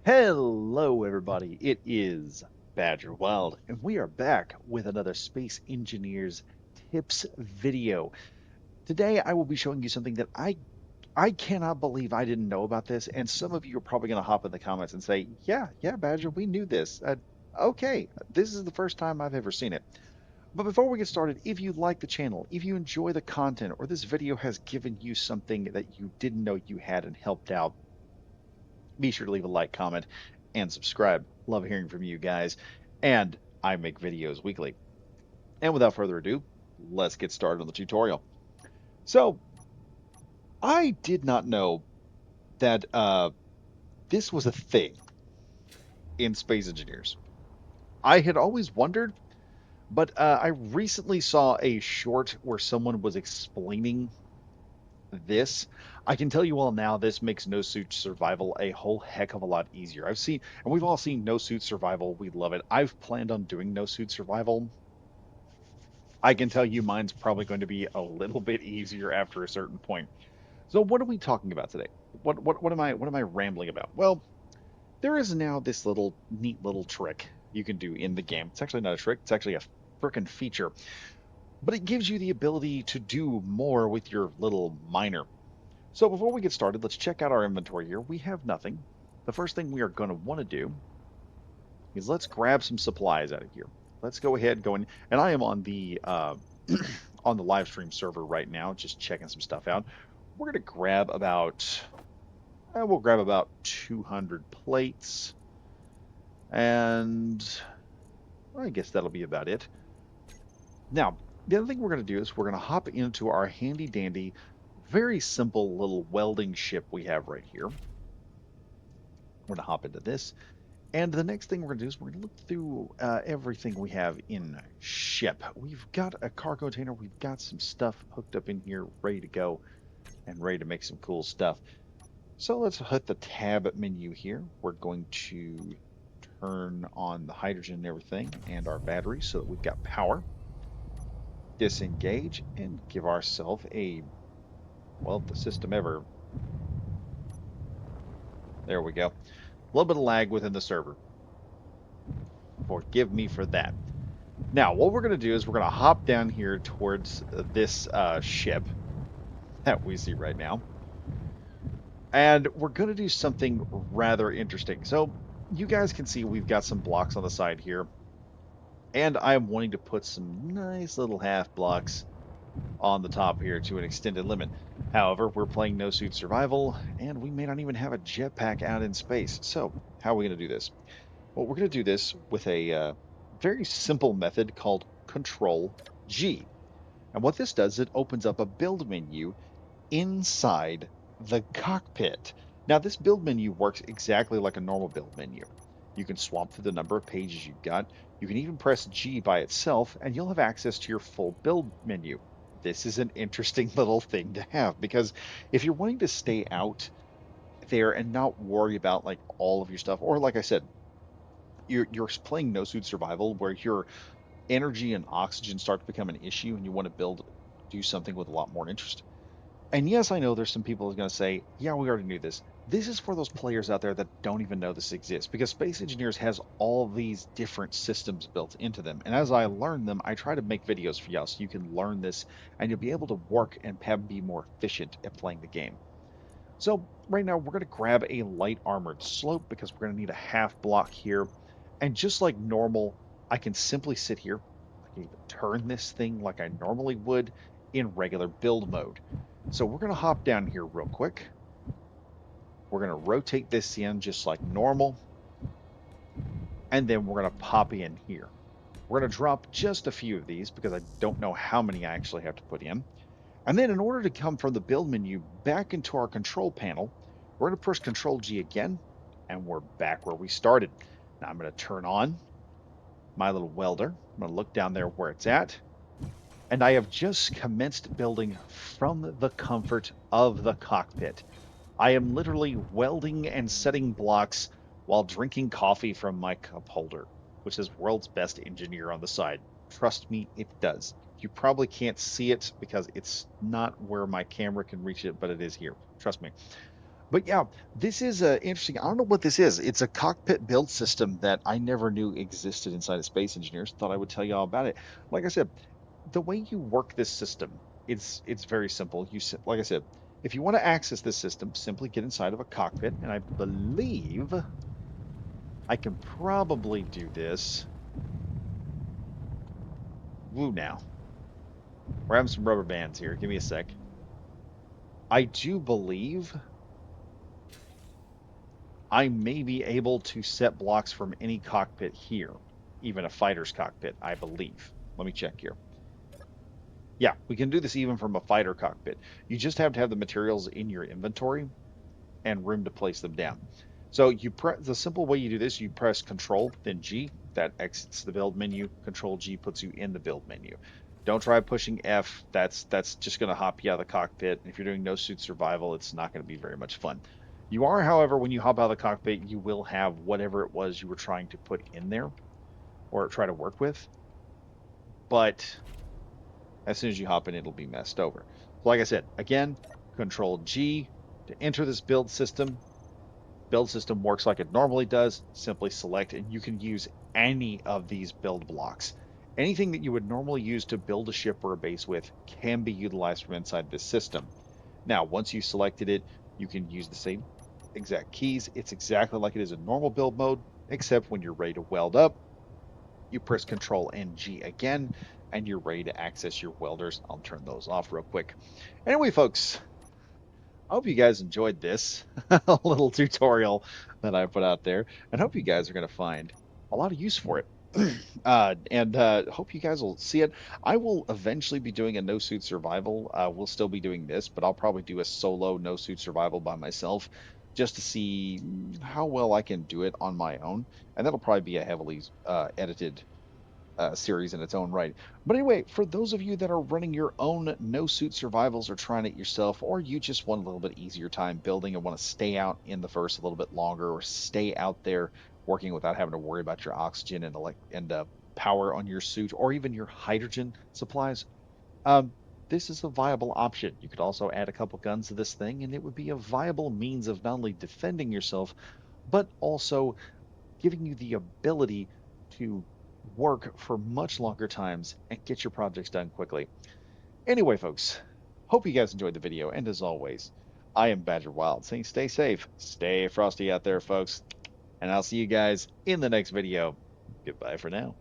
Hello, everybody. It is Badger Wild, and we are back with another Space Engineers Tips video. Today, I will be showing you something that I cannot believe I didn't know about this, and some of you are probably going to hop in the comments and say, "Yeah, Badger, we knew this." Okay, this is the first time I've ever seen it. But before we get started, if you like the channel, if you enjoy the content, or this video has given you something that you didn't know you had and helped out, be sure to leave a like, comment, and subscribe. Love hearing from you guys. And I make videos weekly. And without further ado, let's get started on the tutorial. So, I did not know that this was a thing in Space Engineers. I had always wondered, but I recently saw a short where someone was explaining this. I can tell you all now, this makes no suit survival a whole heck of a lot easier. I've seen, and we've all seen no suit survival. We love it. I've planned on doing no suit survival. I can tell you mine's probably going to be a little bit easier after a certain point. So what are we talking about today? What am I rambling about? Well, there is now this little neat little trick you can do in the game. It's actually not a trick, it's actually a frickin' feature. But it gives you the ability to do more with your little miner. So before we get started, let's check out our inventory here. We have nothing. The first thing we are going to want to do is let's grab some supplies out of here. Let's go ahead, go in, and I am on the on the live stream server right now, just checking some stuff out. We're going to grab about, we'll grab about 200 plates, and I guess that'll be about it. Now, the other thing we're going to do is we're going to hop into our handy dandy, very simple little welding ship we have right here. We're going to hop into this. And the next thing we're going to do is we're going to look through everything we have in ship. We've got a cargo container. We've got some stuff hooked up in here, ready to go and ready to make some cool stuff. So let's hit the tab menu here. We're going to turn on the hydrogen and everything and our batteries so that we've got power. Disengage and give ourselves a, well, the system ever. There we go. A little bit of lag within the server. Forgive me for that. Now, what we're going to do is we're going to hop down here towards this ship that we see right now. And we're going to do something rather interesting. So you guys can see we've got some blocks on the side here. And I'm wanting to put some nice little half blocks on the top here to an extended limit. However, we're playing No Suit Survival, and we may not even have a jetpack out in space. So how are we going to do this? Well, we're going to do this with a very simple method called Control G. And what this does, it opens up a build menu inside the cockpit. Now, this build menu works exactly like a normal build menu. You can swap through the number of pages you've got. You can even press G by itself, and you'll have access to your full build menu. This is an interesting little thing to have because if you're wanting to stay out there and not worry about like all of your stuff, or like I said, you're playing no suit survival where your energy and oxygen start to become an issue and you want to do something with a lot more interest. And yes, I know there's some people who are going to say, yeah, we already knew this. This is for those players out there that don't even know this exists because Space Engineers has all these different systems built into them. And as I learn them, I try to make videos for y'all so you can learn this and you'll be able to work and be more efficient at playing the game. So right now we're going to grab a light armored slope because we're going to need a half block here. And just like normal, I can simply sit here. I can even turn this thing like I normally would in regular build mode. So we're going to hop down here real quick. We're going to rotate this in just like normal. And then we're going to pop in here. We're going to drop just a few of these because I don't know how many I actually have to put in. And then in order to come from the build menu back into our control panel, we're going to push Control G again, and we're back where we started. Now I'm going to turn on my little welder. I'm going to look down there where it's at. And I have just commenced building from the comfort of the cockpit. I am literally welding and setting blocks while drinking coffee from my cup holder, which is world's best engineer on the side. Trust me, it does. You probably can't see it because it's not where my camera can reach it, but it is here. Trust me. But yeah, this is interesting. I don't know what this is. It's a cockpit build system that I never knew existed inside of Space Engineers. Thought I would tell you all about it. Like I said, the way you work this system, it's very simple. Like I said, if you want to access this system, simply get inside of a cockpit, and I believe I can probably do this. Woo now. We're having some rubber bands here. Give me a sec. I do believe I may be able to set blocks from any cockpit here, even a fighter's cockpit, I believe. Let me check here. Yeah, we can do this even from a fighter cockpit. You just have to have the materials in your inventory and room to place them down. So the simple way you do this, you press Control, then G, that exits the build menu. Control G puts you in the build menu. Don't try pushing F. That's just going to hop you out of the cockpit. If you're doing no suit survival, it's not going to be very much fun. You are, however, when you hop out of the cockpit, you will have whatever it was you were trying to put in there or try to work with. But as soon as you hop in, it'll be messed over. So like I said, again, Control G to enter this build system. Build system works like it normally does. Simply select, and you can use any of these build blocks. Anything that you would normally use to build a ship or a base with can be utilized from inside this system. Now, once you selected it, you can use the same exact keys. It's exactly like it is in normal build mode, except when you're ready to weld up, you press Control and G again, and you're ready to access your welders. I'll turn those off real quick. Anyway, folks, I hope you guys enjoyed this little tutorial that I put out there, and hope you guys are going to find a lot of use for it. And hope you guys will see it. I will eventually be doing a no suit survival. We'll still be doing this, but I'll probably do a solo no suit survival by myself just to see how well I can do it on my own. And that'll probably be a heavily edited series in its own right. But anyway, for those of you that are running your own no suit survivals or trying it yourself, or you just want a little bit easier time building and want to stay out in the verse a little bit longer, or stay out there working without having to worry about your oxygen and power on your suit, or even your hydrogen supplies, um, this is a viable option. You could also add a couple guns to this thing, and it would be a viable means of not only defending yourself, but also giving you the ability to work for much longer times and get your projects done quickly. Anyway, folks, hope you guys enjoyed the video. And as always, I am Badger Wild saying stay safe, stay frosty out there, folks. And I'll see you guys in the next video. Goodbye for now.